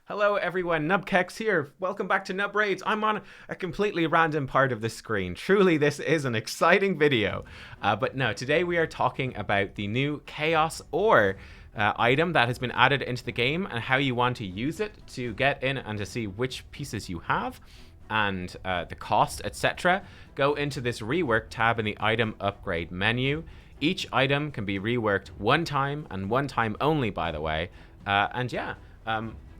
Hello everyone, nubkeks here. Welcome back to Nub Raids. I'm on a completely random part of the screen. Truly, this is an exciting video. But no, today we are talking about the new Chaos Ore item that has been added into the game and how you want to use it to get in and to see which pieces you have and the cost, etc. Go into this rework tab in the item upgrade menu. Each item can be reworked one time and one time only, by the way.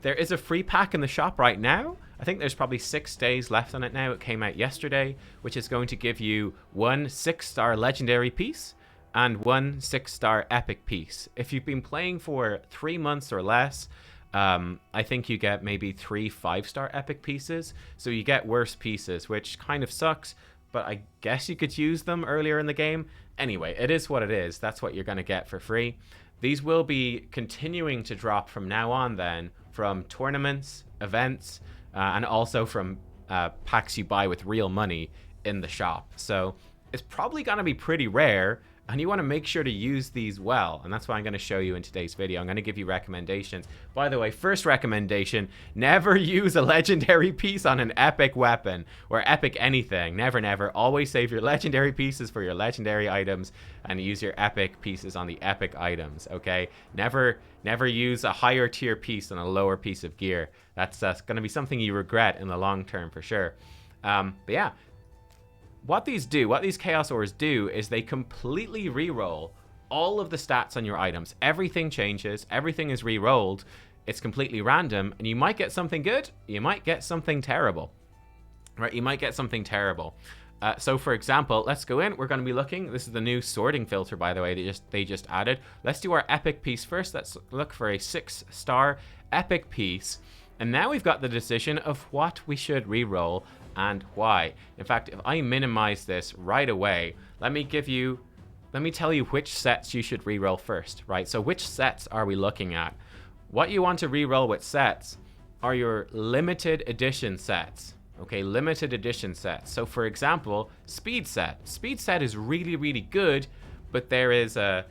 There is a free pack in the shop right now. I think there's probably 6 days left on it now. It came out yesterday, which is going to give you one 6-star legendary piece and one 6-star epic piece. If you've been playing for 3 months or less, I think you get maybe 3 5-star epic pieces. So you get worse pieces, which kind of sucks, but I guess you could use them earlier in the game. Anyway, it is what it is. That's what you're going to get for free. These will be continuing to drop from now on then, from tournaments, events, and also from packs you buy with real money in the shop. So it's probably going to be pretty rare, and you want to make sure to use these well, and that's what I'm going to show you in today's video. I'm going to give you recommendations. By the way, first recommendation, never use a legendary piece on an epic weapon or epic anything. Never, never. Always save your legendary pieces for your legendary items and use your epic pieces on the epic items, okay? Never use a higher tier piece on a lower piece of gear. That's going to be something you regret in the long term for sure. But yeah. What these Chaos Ores do is they completely re-roll all of the stats on your items. Everything changes, everything is re-rolled, it's completely random, and you might get something good, you might get something terrible. Right, you might get something terrible. So for example, let's go in, we're going to be looking, this is the new sorting filter by the way, they just added. Let's do our epic piece first, let's look for a 6-star epic piece. And now we've got the decision of what we should re-roll and why. In fact, if I minimize this right away, let me tell you which sets you should reroll first, right? So which sets are we looking at? What you want to reroll with sets are your limited edition sets. Okay, limited edition sets. So for example, speed set. Speed set is really, really good, but there is a,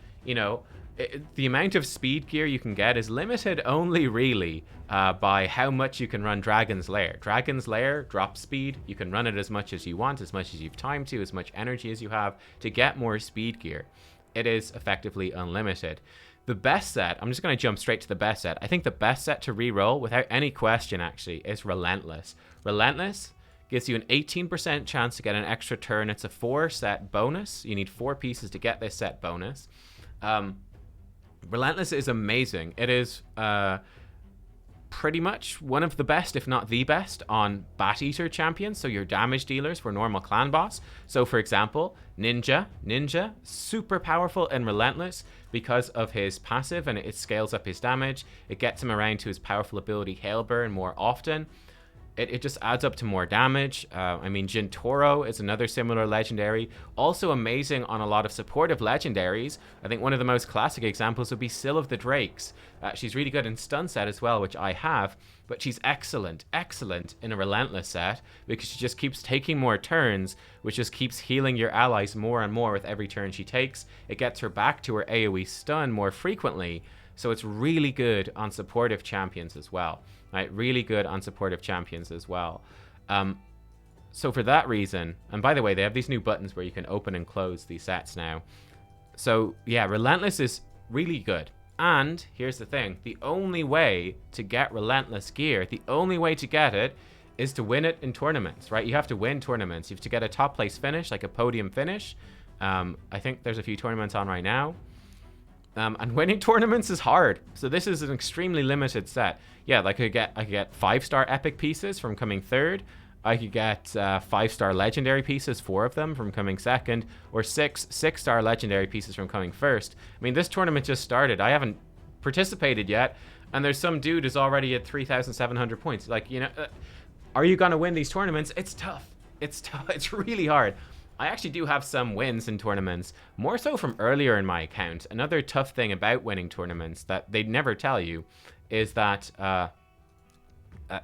the amount of speed gear you can get is limited only really by how much you can run Dragon's Lair. Dragon's Lair drops speed. You can run it as much as you want, as much as you've time to, as much energy as you have to get more speed gear. It is effectively unlimited. The best set, I'm just going to jump straight to the best set. I think the best set to reroll, without any question actually, is Relentless. Relentless gives you an 18% chance to get an extra turn. It's a 4-set bonus. You need 4 pieces to get this set bonus. Relentless is amazing. It is pretty much one of the best, if not the best, on Bat Eater champions, so your damage dealers for normal clan boss. So for example, Ninja, super powerful and Relentless because of his passive, and it scales up his damage. It gets him around to his powerful ability Hailburn more often. It just adds up to more damage. I mean, Jintoro is another similar legendary. Also amazing on a lot of supportive legendaries. I think one of the most classic examples would be Syl of the Drakes. She's really good in stun set as well, which I have. But she's excellent in a Relentless set because she just keeps taking more turns, which just keeps healing your allies more and more with every turn she takes. It gets her back to her AoE stun more frequently. So it's really good on supportive champions as well. Right, really good on supportive champions as well. So for that reason, and by the way, they have these new buttons where you can open and close these sets now. So yeah, Relentless is really good. And here's the thing, the only way to get Relentless gear, the only way to get it is to win it in tournaments, right? You have to win tournaments. You have to get a top place finish, like a podium finish. I think there's a few tournaments on right now. And winning tournaments is hard. So this is an extremely limited set. Yeah, like I could get 5-star epic pieces from coming third. I could get 5-star legendary pieces, 4 of them from coming second, or 6-star legendary pieces from coming first. I mean, this tournament just started. I haven't participated yet, and there's some dude who's already at 3,700 points. Like, are you gonna win these tournaments? It's tough. It's tough. It's really hard. I actually do have some wins in tournaments, more so from earlier in my account. Another tough thing about winning tournaments that they never tell you is that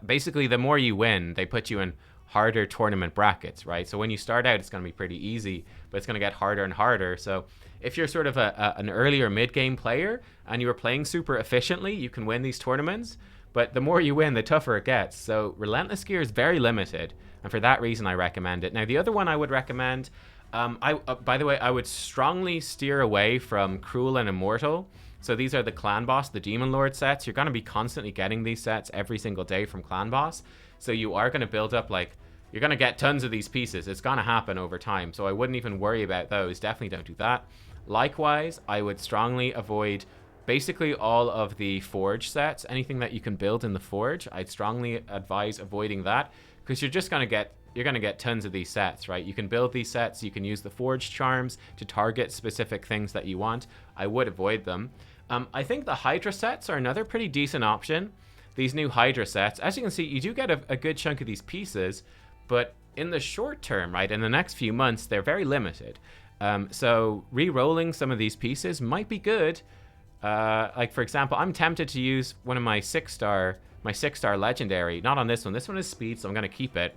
basically the more you win, they put you in harder tournament brackets, right? So when you start out, it's going to be pretty easy, but it's going to get harder and harder. So if you're sort of an earlier mid-game player and you were playing super efficiently, you can win these tournaments. but the more you win, the tougher it gets. So Relentless Gear is very limited, and for that reason, I recommend it. Now, the other one I would recommend, by the way, I would strongly steer away from Cruel and Immortal. So these are the Clan Boss, the Demon Lord sets. You're going to be constantly getting these sets every single day from Clan Boss. So you are going to build up, like, you're going to get tons of these pieces. It's going to happen over time. So I wouldn't even worry about those. Definitely don't do that. Likewise, I would strongly avoid basically all of the Forge sets. Anything that you can build in the Forge, I'd strongly advise avoiding that, because you're just going to get tons of these sets, right? You can build these sets. You can use the Forge charms to target specific things that you want. I would avoid them. I think the Hydra sets are another pretty decent option. These new Hydra sets, as you can see, you do get a good chunk of these pieces, but in the short term, right, in the next few months, they're very limited. So re-rolling some of these pieces might be good. Like, for example, I'm tempted to use one of my 6-star legendary. Not on this one. This one is speed, so I'm going to keep it.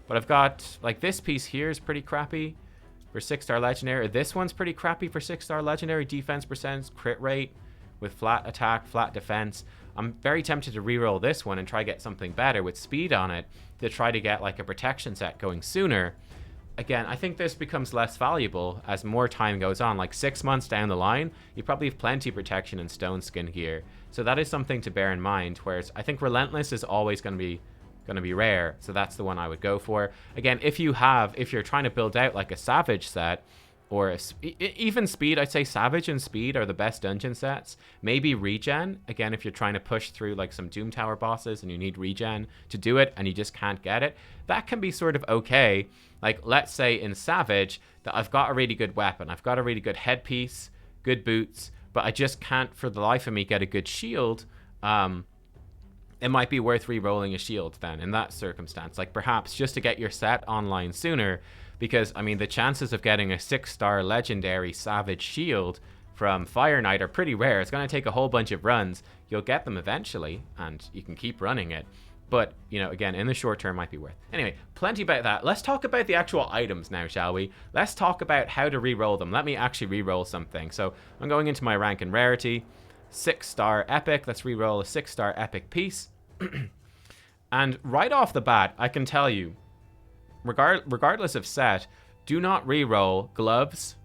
But I've got, like, this piece here is pretty crappy for 6-star legendary. This one's pretty crappy for 6-star legendary. Defense percent, crit rate with flat attack, flat defense. I'm very tempted to reroll this one and try to get something better with speed on it to try to get like a protection set going sooner. Again, I think this becomes less valuable as more time goes on. Like 6 months down the line, you probably have plenty of protection in Stone Skin gear. So that is something to bear in mind. Whereas I think Relentless is always going to be rare. So that's the one I would go for. Again, if you're trying to build out like a Savage set, or even Speed, I'd say Savage and Speed are the best dungeon sets. Maybe Regen, again, if you're trying to push through like some Doom Tower bosses and you need Regen to do it and you just can't get it, that can be sort of okay. Like, let's say in Savage that I've got a really good weapon, I've got a really good headpiece, good boots, but I just can't for the life of me get a good shield. It might be worth re-rolling a shield then in that circumstance, like perhaps just to get your set online sooner. Because, I mean, the chances of getting a 6-star legendary Savage shield from Fire Knight are pretty rare. It's going to take a whole bunch of runs. You'll get them eventually, and you can keep running it. But, you know, again, in the short term, might be worth. Anyway, plenty about that. Let's talk about the actual items now, shall we? Let's talk about how to re-roll them. Let me actually re-roll something. So I'm going into my rank and rarity. 6-star epic. Let's re-roll a 6-star epic piece. And right off the bat, I can tell you, regardless of set, do not re-roll gloves,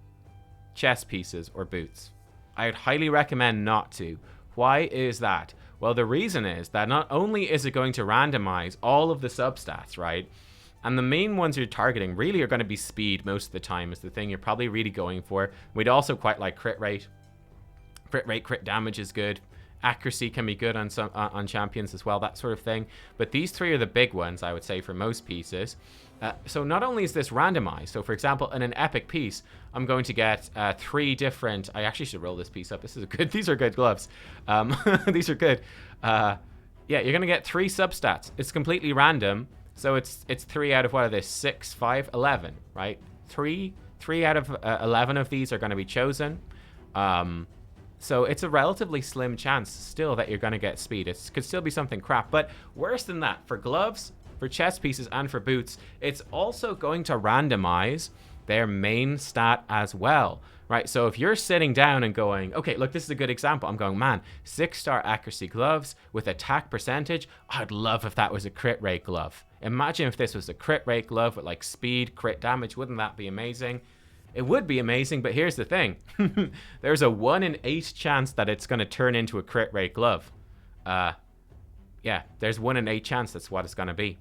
chest pieces, or boots. I'd highly recommend not to. Why is that? Well, the reason is that not only is it going to randomize all of the substats, right? And the main ones you're targeting really are going to be speed most of the time is the thing you're probably really going for. We'd also quite like crit rate. Crit damage is good. Accuracy can be good on champions as well, that sort of thing. But these three are the big ones, I would say, for most pieces. So not only is this randomized, so for example, in an epic piece, I'm going to get 3 different... I actually should roll this piece up. This is good. These are good gloves. These are good. Yeah, you're going to get 3 substats. It's completely random. So it's 3 out of, what are they? 6, 5, 11, right? 3 out of 11 of these are going to be chosen. So it's a relatively slim chance still that you're going to get speed. It could still be something crap. But worse than that, for gloves, for chest pieces, and for boots, it's also going to randomize their main stat as well, right? So if you're sitting down and going, okay, look, this is a good example. I'm going, man, 6-star accuracy gloves with attack percentage. I'd love if that was a crit rate glove. Imagine if this was a crit rate glove with like speed, crit damage. Wouldn't that be amazing? It would be amazing, but here's the thing. There's a 1 in 8 chance that it's going to turn into a crit rate glove. Yeah, there's 1 in 8 chance that's what it's going to be.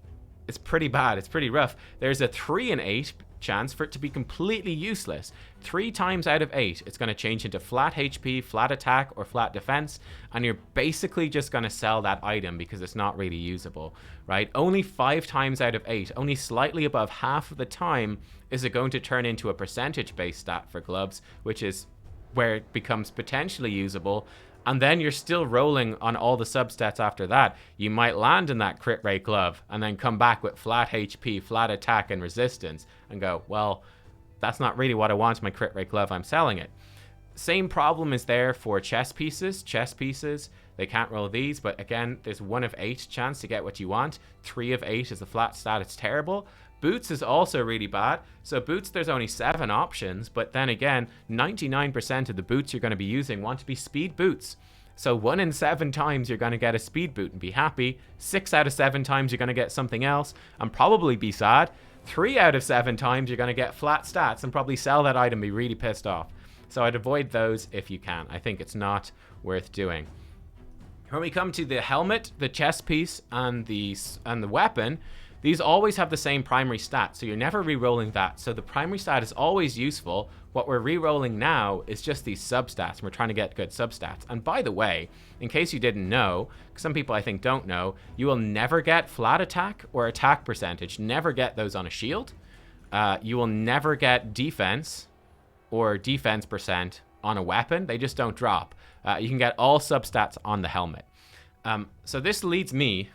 It's pretty bad. It's pretty rough. There's a 3 in 8 chance for it to be completely useless. 3 times out of 8, it's going to change into flat HP, flat attack, or flat defense, and you're basically just going to sell that item because it's not really usable, right? Only 5 times out of 8, only slightly above half of the time, is it going to turn into a percentage-based stat for gloves, which is where it becomes potentially usable. And then you're still rolling on all the substats after that. You might land in that crit rate glove and then come back with flat HP, flat attack, and resistance and go, well, that's not really what I want in my crit rate glove. I'm selling it. Same problem is there for chest pieces. Chest pieces, they can't roll these, but again, there's 1 of 8 chance to get what you want. 3 of 8 is a flat stat. It's terrible. Boots is also really bad. So boots, there's only 7 options, but then again, 99% of the boots you're going to be using want to be speed boots. So 1 in 7 times you're going to get a speed boot and be happy. 6 out of 7 times you're going to get something else and probably be sad. 3 out of 7 times you're going to get flat stats and probably sell that item and be really pissed off. So I'd avoid those if you can. I think it's not worth doing. When we come to the helmet, the chest piece, and the weapon, these always have the same primary stat, so you're never re-rolling that. So the primary stat is always useful. What we're re-rolling now is just these substats, and we're trying to get good substats. And by the way, in case you didn't know, some people I think don't know, you will never get flat attack or attack percentage. Never get those on a shield. You will never get defense or defense percent on a weapon. They just don't drop. You can get all substats on the helmet. So this leads me...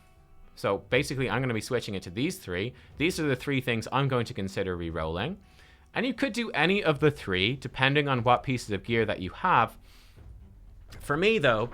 So basically, I'm going to be switching it to these 3. These are the 3 things I'm going to consider re-rolling. And you could do any of the 3, depending on what pieces of gear that you have. For me, though,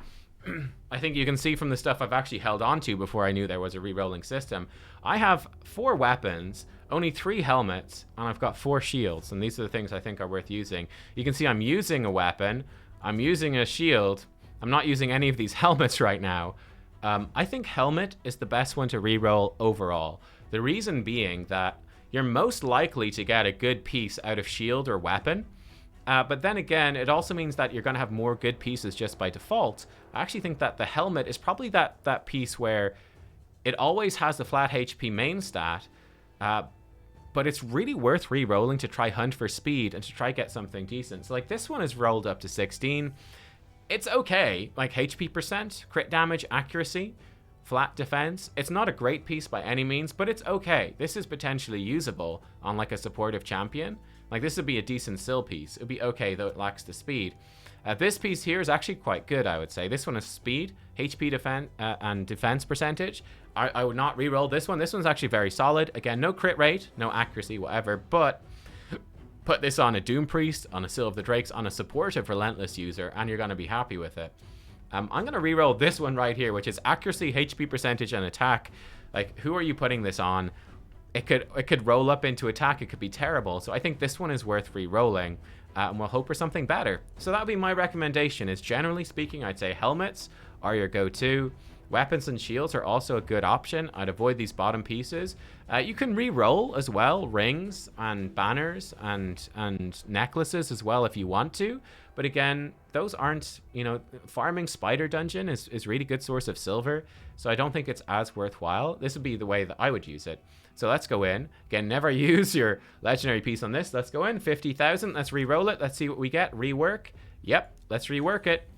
I think you can see from the stuff I've actually held on to before I knew there was a re-rolling system. I have 4 weapons, only 3 helmets, and I've got 4 shields. And these are the things I think are worth using. You can see I'm using a weapon. I'm using a shield. I'm not using any of these helmets right now. I think helmet is the best one to reroll overall. The reason being that you're most likely to get a good piece out of shield or weapon. But then again, it also means that you're going to have more good pieces just by default. I actually think that the helmet is probably that piece where it always has the flat HP main stat. But it's really worth re-rolling to try hunt for speed and to try get something decent. So like this one is rolled up to 16. It's okay, like HP percent, crit damage, accuracy, flat defense. It's not a great piece by any means, but it's okay. This is potentially usable on like a supportive champion. Like this would be a decent sill piece. It would be okay, though it lacks the speed. This piece here is actually quite good, I would say. This one is speed, HP defense, and defense percentage. I would not re-roll this one. This one's actually very solid. Again, no crit rate, no accuracy, whatever, but put this on a Doom Priest, on a Seal of the Drakes, on a supportive Relentless user, and you're going to be happy with it. I'm going to re-roll this one right here, which is accuracy, HP percentage, and attack. Like, who are you putting this on? It could roll up into attack. It could be terrible. So I think this one is worth re-rolling, and we'll hope for something better. So that would be my recommendation. Is generally speaking, I'd say helmets are your go-to. Weapons and shields are also a good option. I'd avoid these bottom pieces. You can re-roll as well, rings and banners and necklaces as well if you want to. But again, those aren't, you know, farming Spider Dungeon is really good source of silver. So I don't think it's as worthwhile. This would be the way that I would use it. So let's go in. Again, never use your legendary piece on this. Let's go in, 50,000. Let's re-roll it. Let's see what we get. Rework. Yep, let's rework it.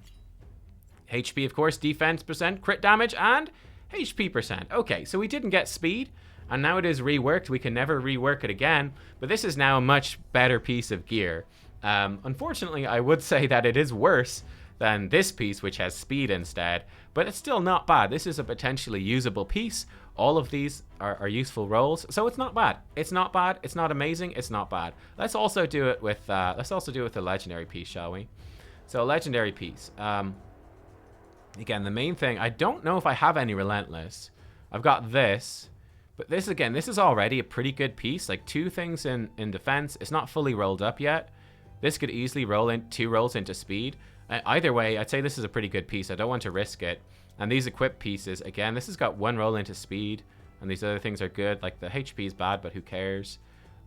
HP, of course, defense percent, crit damage, and HP percent. Okay, so we didn't get speed, and now it is reworked. We can never rework it again, but this is now a much better piece of gear. Unfortunately, I would say that it is worse than this piece, which has speed instead, but it's still not bad. This is a potentially usable piece. All of these are useful rolls, so it's not bad. It's not bad. It's not amazing. It's not bad. Let's also do it with the legendary piece, shall we? So a legendary piece. Again, the main thing, I don't know if I have any Relentless. I've got this, but this, again, this is already a pretty good piece. Like 2 things in defense. It's not fully rolled up yet. This could easily roll in 2 rolls into speed. Either way, I'd say this is a pretty good piece. I don't want to risk it. And these equip pieces, again, this has got 1 roll into speed, and these other things are good. Like the HP is bad, but who cares?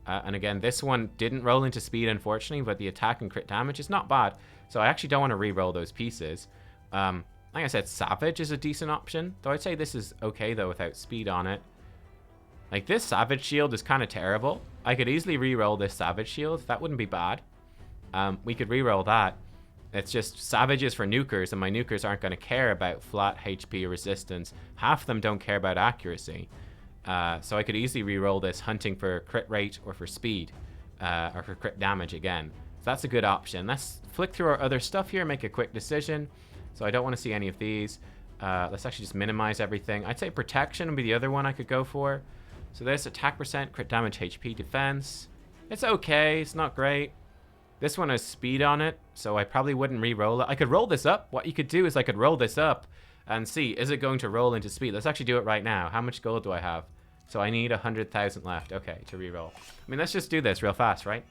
And again, this one didn't roll into speed, unfortunately, but the attack and crit damage is not bad. So I actually don't want to re-roll those pieces. Like I said, Savage is a decent option, though I'd say this is okay, though, without speed on it. Like, this Savage Shield is kind of terrible. I could easily re-roll this Savage Shield. That wouldn't be bad. We could re-roll that. It's just Savages for nukers, and my nukers aren't going to care about flat HP resistance. Half of them don't care about accuracy. So I could easily re-roll this hunting for crit rate or for speed, or for crit damage again. So that's a good option. Let's flick through our other stuff here, make a quick decision. So I don't want to see any of these. Let's actually just minimize everything. I'd say protection would be the other one I could go for. So this attack percent, crit damage, HP, defense. It's okay. It's not great. This one has speed on it, so I probably wouldn't re-roll it. I could roll this up. What you could do is I could roll this up and see, is it going to roll into speed? Let's actually do it right now. How much gold do I have? So I need 100,000 left. Okay, to re-roll. I mean, let's just do this real fast, right?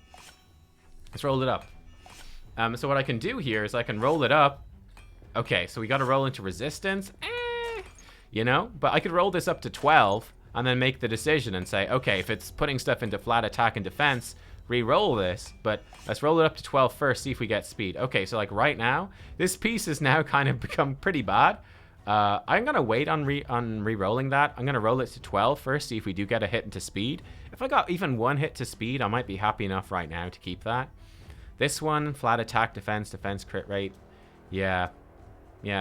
Let's roll it up. So what I can do here is I can roll it up. Okay, so we got to roll into resistance. You know? But I could roll this up to 12 and then make the decision and say, okay, if it's putting stuff into flat attack and defense, re-roll this. But let's roll it up to 12 first, see if we get speed. Okay, so like right now, this piece has now kind of become pretty bad. I'm going to wait on re-rolling that. I'm going to roll it to 12 first, see if we do get a hit into speed. If I got even one hit to speed, I might be happy enough right now to keep that. This one, flat attack, defense, crit rate. Yeah,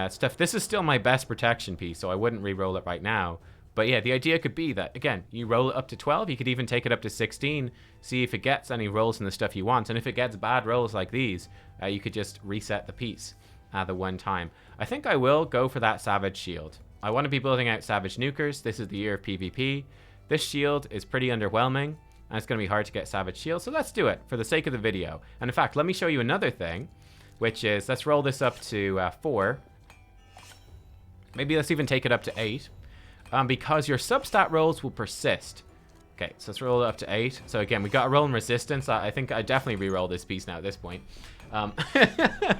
stuff. This is still my best protection piece, so I wouldn't re-roll it right now. But yeah, the idea could be that, again, you roll it up to 12. You could even take it up to 16, see if it gets any rolls in the stuff you want. And if it gets bad rolls like these, you could just reset the piece the one time. I think I will go for that Savage Shield. I want to be building out Savage Nukers. This is the year of PvP. This shield is pretty underwhelming, and it's going to be hard to get Savage Shield. So let's do it for the sake of the video. And in fact, let me show you another thing, which is, let's roll this up to 4. Maybe let's even take it up to 8. Because your substat rolls will persist. Okay, so let's roll it up to 8. So again, we got a roll in resistance. I think I definitely re-roll this piece now at this point.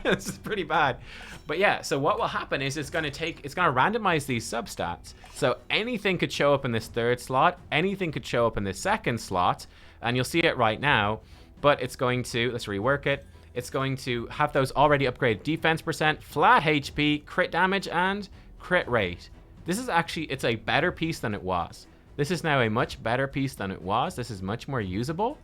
This is pretty bad. But yeah, so what will happen is it's going to randomize these substats. So anything could show up in this third slot. Anything could show up in this second slot. And you'll see it right now. But it's going to, let's rework it. It's going to have those already upgraded defense percent, flat HP, crit damage, and crit rate. This is actually, it's a better piece than it was. This is now a much better piece than it was. This is much more usable.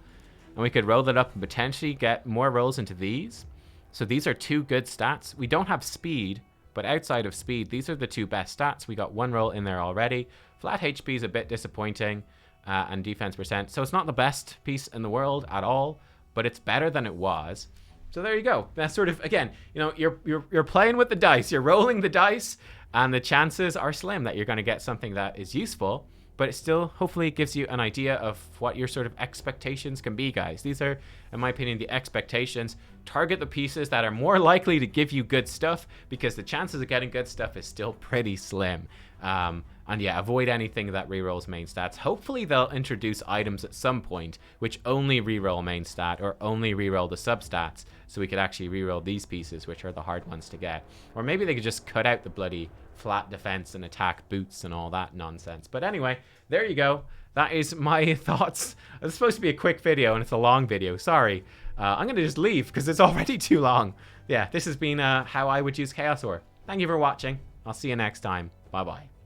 And we could roll that up and potentially get more rolls into these. So these are 2 good stats. We don't have speed, but outside of speed, these are the 2 best stats. We got 1 roll in there already. Flat HP is a bit disappointing, and defense percent. So it's not the best piece in the world at all, but it's better than it was. So there you go. That's sort of, again, you know, you're playing with the dice. You're rolling the dice, and the chances are slim that you're going to get something that is useful, but it still hopefully gives you an idea of what your sort of expectations can be, guys. These are, in my opinion, the expectations. Target the pieces that are more likely to give you good stuff, because the chances of getting good stuff is still pretty slim. And yeah, avoid anything that rerolls main stats. Hopefully they'll introduce items at some point which only reroll main stat or only reroll the substats, so we could actually reroll these pieces, which are the hard ones to get. Or maybe they could just cut out the bloody flat defense and attack boots and all that nonsense. But anyway, there you go. That is my thoughts. It's supposed to be a quick video, and it's a long video. Sorry. I'm going to just leave because it's already too long. Yeah, this has been how I would use Chaos Ore. Thank you for watching. I'll see you next time. Bye-bye.